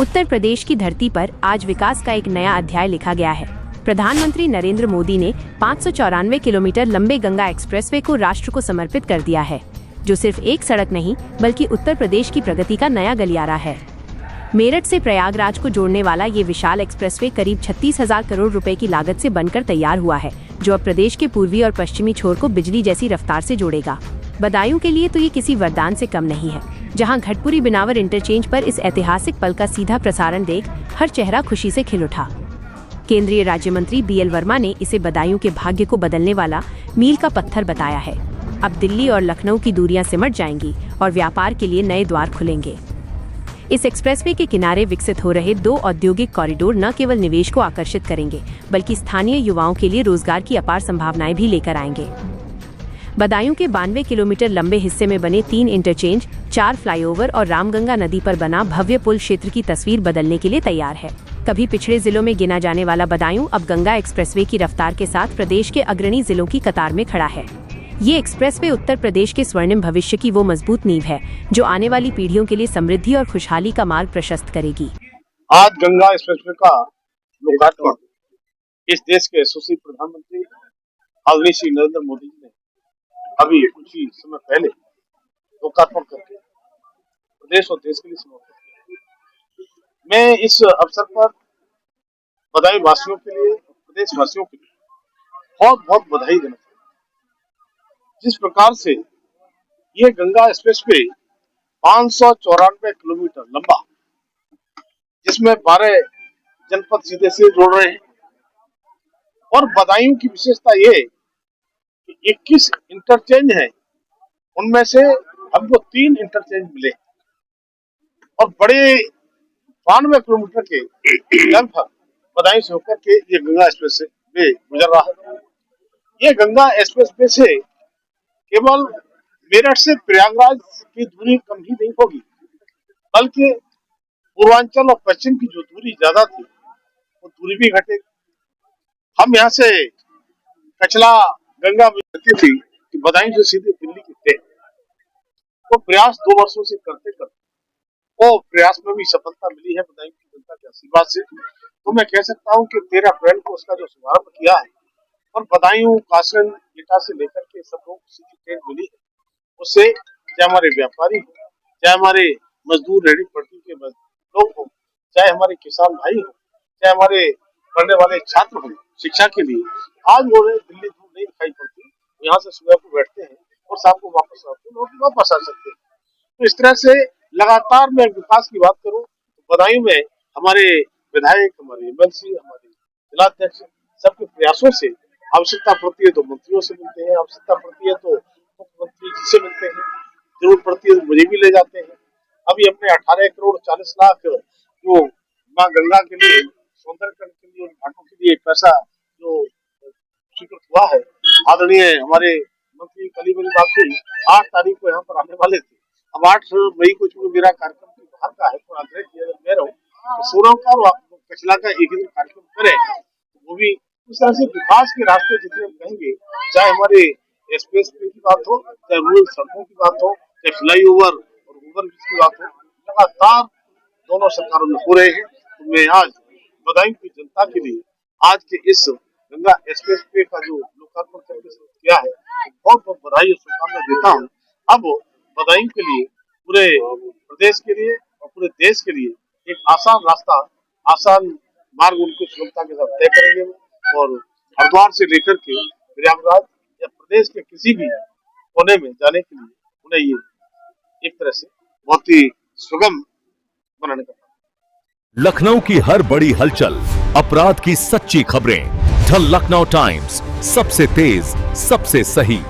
उत्तर प्रदेश की धरती पर आज विकास का एक नया अध्याय लिखा गया है। प्रधानमंत्री नरेंद्र मोदी ने 594 किलोमीटर लंबे गंगा एक्सप्रेसवे को राष्ट्र को समर्पित कर दिया है, जो सिर्फ एक सड़क नहीं बल्कि उत्तर प्रदेश की प्रगति का नया गलियारा है। मेरठ से प्रयागराज को जोड़ने वाला ये विशाल एक्सप्रेसवे करीब 36,000 करोड़ रुपए की लागत से बनकर तैयार हुआ है, जो अब प्रदेश के पूर्वी और पश्चिमी छोर को बिजली जैसी रफ्तार से जोड़ेगा। बदायूं के लिए तो ये किसी वरदान से कम नहीं है, जहां घटपुरी बिनावर इंटरचेंज पर इस ऐतिहासिक पल का सीधा प्रसारण देख हर चेहरा खुशी से खिल उठा। केंद्रीय राज्य मंत्री BL वर्मा ने इसे बदायूं के भाग्य को बदलने वाला मील का पत्थर बताया है। अब दिल्ली और लखनऊ की दूरियां सिमट जाएंगी और व्यापार के लिए नए द्वार खुलेंगे। इस एक्सप्रेसवे के किनारे विकसित हो रहे 2 औद्योगिक कॉरिडोर न केवल निवेश को आकर्षित करेंगे, बल्कि स्थानीय युवाओं के लिए रोजगार की अपार संभावनाएं भी लेकर आएंगे। बदायूं के 92 किलोमीटर लंबे हिस्से में बने 3 इंटरचेंज, 4 फ्लाईओवर और रामगंगा नदी पर बना भव्य पुल क्षेत्र की तस्वीर बदलने के लिए तैयार है। कभी पिछड़े जिलों में गिना जाने वाला बदायूं अब गंगा एक्सप्रेसवे की रफ्तार के साथ प्रदेश के अग्रणी जिलों की कतार में खड़ा है। ये एक्सप्रेसवे उत्तर प्रदेश के स्वर्णिम भविष्य की वो मजबूत नींव है, जो आने वाली पीढ़ियों के लिए समृद्धि और खुशहाली का मार्ग प्रशस्त करेगी। आज गंगा एक्सप्रेसवे का लोकार्पण इस देश के यशस्वी प्रधानमंत्री आदरणीय श्री नरेंद्र मोदी जी ने अभी कुछ ही समय पहले लोकार्पण करके प्रदेश और देश के लिए समर्पित किया। मैं इस अवसर पर बदायूं वासियों के लिए, प्रदेश वासियों के लिए बहुत बहुत बधाई देना चाहता हूँ। जिस प्रकार से ये गंगा एक्सप्रेसवे 594 किलोमीटर लंबा, जिसमें 12 जनपद सीधे से जोड़ रहे हैं, और बदायूं की विशेषता ये 21 इंटरचेंज है, उनमें से हमको 3 इंटरचेंज मिले और बड़े 92 किलोमीटर के लगभग बदायूं से होकर के ये गंगा एक्सप्रेस वे गुजर रहा है। ये गंगा एक्सप्रेस वे से केवल मेरठ से प्रयागराज की दूरी कम ही नहीं होगी, बल्कि पूर्वांचल और पश्चिम की जो दूरी ज्यादा थी वो दूरी भी घटेगी। हम यहाँ से कचला गंगा मिलती थी कि बदायूं से सीधे दिल्ली की ट्रेन, वो प्रयास 2 वर्षों से करते करते वो प्रयास में भी सफलता मिली है बदायूं की जनता के आशीर्वाद से। तो मैं कह सकता हूँ कि 13 अप्रैल को उसका जो शुभारंभ किया है और बदायूं, कासगंज, एटा से लेकर के सब लोग सीधी ट्रेन मिली है, उससे चाहे हमारे व्यापारी हो, चाहे हमारे मजदूर, रेहड़ी पटरी के लोग हो, चाहे हमारे किसान भाई हो, चाहे हमारे पढ़ने वाले छात्र हो, शिक्षा के लिए आज वो दिल्ली दूर नहीं दिखाई पड़ती। यहाँ से सुबह को बैठते हैं और शाम को वापस आते हैं, लोग वापस आ सकते हैं। तो इस तरह से लगातार मैं विकास की बात करूं तो बदायूं में हमारे विधायक, हमारे MLC, हमारे जिलाध्यक्ष सबके प्रयासों से आवश्यकता पड़ती है तो मंत्रियों से मिलते हैं, आवश्यकता पड़ती है तो मुख्यमंत्री जी से मिलते हैं, जरूरत पड़ती है तो मुझे भी ले जाते हैं। अभी अपने 18 करोड़ 40 लाख जो माँ गंगा के लिए, सौंदर्यकरण के लिए, घाटों के लिए पैसा जो स्वीकृत हुआ है, आदरणीय हमारे मंत्री कलीबली बाकी 8 तारीख को यहाँ पर आने वाले थे। अब 8 मई को चूंकि मेरा कार्यक्रम की बाहर का है तो आग्रह किया मैं रहूँ तो 16 का और कचला का एक ही दिन कार्यक्रम करें, वो भी इस तरह से विकास के रास्ते जितने हम कहेंगे, चाहे हमारे एक्सप्रेस वे की बात हो, चाहे रूरल सड़कों की बात हो, चाहे फ्लाईओवर और ओवरब्रिज की बात हो, लगातार दोनों सरकारों में हो रहे हैं। तो मैं आज बदायूं की जनता के लिए आज के इस गंगा एक्सप्रेस वे का जो लोकार्पण करके किया है, बहुत बहुत बधाई और शुभकामनाएं देता हूँ। अब बदायूं के लिए, पूरे प्रदेश के लिए और पूरे देश के लिए एक आसान रास्ता, आसान मार्ग उनको सुगमता के साथ तय करेंगे और हरिद्वार से लेकर के प्रयागराज या प्रदेश के किसी भी कोने में जाने के लिए उन्हें ये एक तरह से बहुत ही सुगम बनाने का। लखनऊ की हर बड़ी हलचल, अपराध की सच्ची खबरें, द लखनऊ टाइम्स, सबसे तेज, सबसे सही।